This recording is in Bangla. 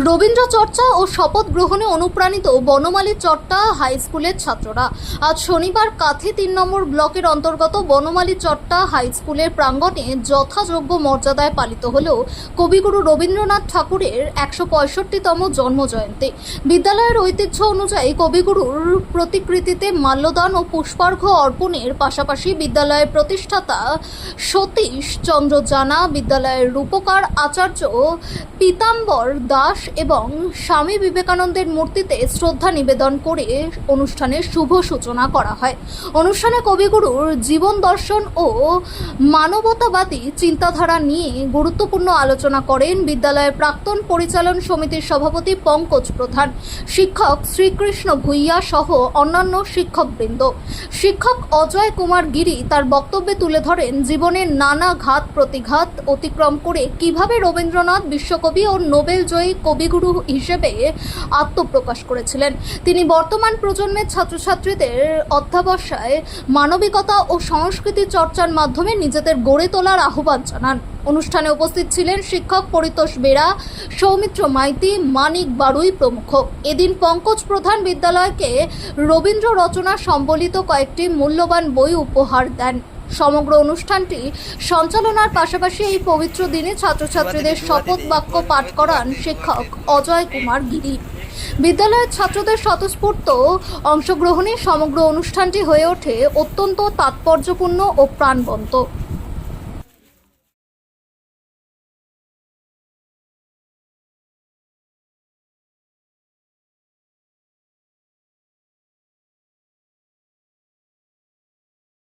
রবীন্দ্র চর্চা ও শপথ গ্রহণে অনুপ্রাণিত বনমালী চট্টা হাই স্কুলের ছাত্ররা আজ শনিবার কাথি ৩ নম্বর ব্লকের অন্তর্গত বনমালী চট্টা হাই স্কুলের প্রাঙ্গণে যথাযোগ্য মর্যাদায় পালিত হল কবিগুরু রবীন্দ্রনাথ ঠাকুরের ১৬৫তম জন্মজয়ন্তী। বিদ্যালয়ের ঐতিহ্য অনুযায়ী কবিগুরুর প্রতিকৃতিতে মাল্যদান ও পুষ্পার্ঘ্য অর্পণের পাশাপাশি বিদ্যালয়ের প্রতিষ্ঠাতা সতীশ চন্দ্র জানা, বিদ্যালয়ের রূপকার আচার্য পীতাম্বর দাস এবং স্বামী বিবেকানন্দের মূর্তিতে শ্রদ্ধা নিবেদন করে অনুষ্ঠানের শুভ সূচনা করা হয়। অনুষ্ঠানে কবিগুরুর জীবন দর্শন ও মানবতাবাদী চিন্তাধারা নিয়ে গুরুত্বপূর্ণ আলোচনা করেন বিদ্যালয়ের প্রাক্তন পরিচালন সমিতির সভাপতি পঙ্কজ প্রধান, শিক্ষক শ্রীকৃষ্ণ ভূঁইয়া সহ অন্যান্য শিক্ষকবৃন্দ। শিক্ষক অজয় কুমার গিরি তার বক্তব্যে তুলে ধরেন জীবনের নানা ঘাত প্রতিঘাত অতিক্রম করে কিভাবে রবীন্দ্রনাথ বিশ্বকবি ও নোবেল জয়ী কবিগুরু হিসেবে আত্মপ্রকাশ করেছিলেন। তিনি বর্তমান প্রজন্মের ছাত্রছাত্রীদের অধ্যবসায় মানবিকতা ও সংস্কৃতি চর্চার মাধ্যমে নিজেদের গড়ে তোলার আহ্বান জানান। অনুষ্ঠানে উপস্থিত ছিলেন শিক্ষক পরিতোষ বেরা, সৌমিত্র মাইতি, মানিক বারুই প্রমুখ। এদিন পঙ্কজ প্রধান বিদ্যালয়কে রবীন্দ্র রচনা সম্বলিত কয়েকটি মূল্যবান বই উপহার দেন। সমগ্র অনুষ্ঠানটি সঞ্চালনার পাশাপাশি এই পবিত্র দিনে ছাত্রছাত্রীদের শপথ বাক্য পাঠ করান শিক্ষক অজয় কুমার গিরি। বিদ্যালয়ের ছাত্রদের স্বতঃস্ফূর্ত অংশগ্রহণে সমগ্র অনুষ্ঠানটি হয়ে ওঠে অত্যন্ত তাৎপর্যপূর্ণ ও প্রাণবন্ত।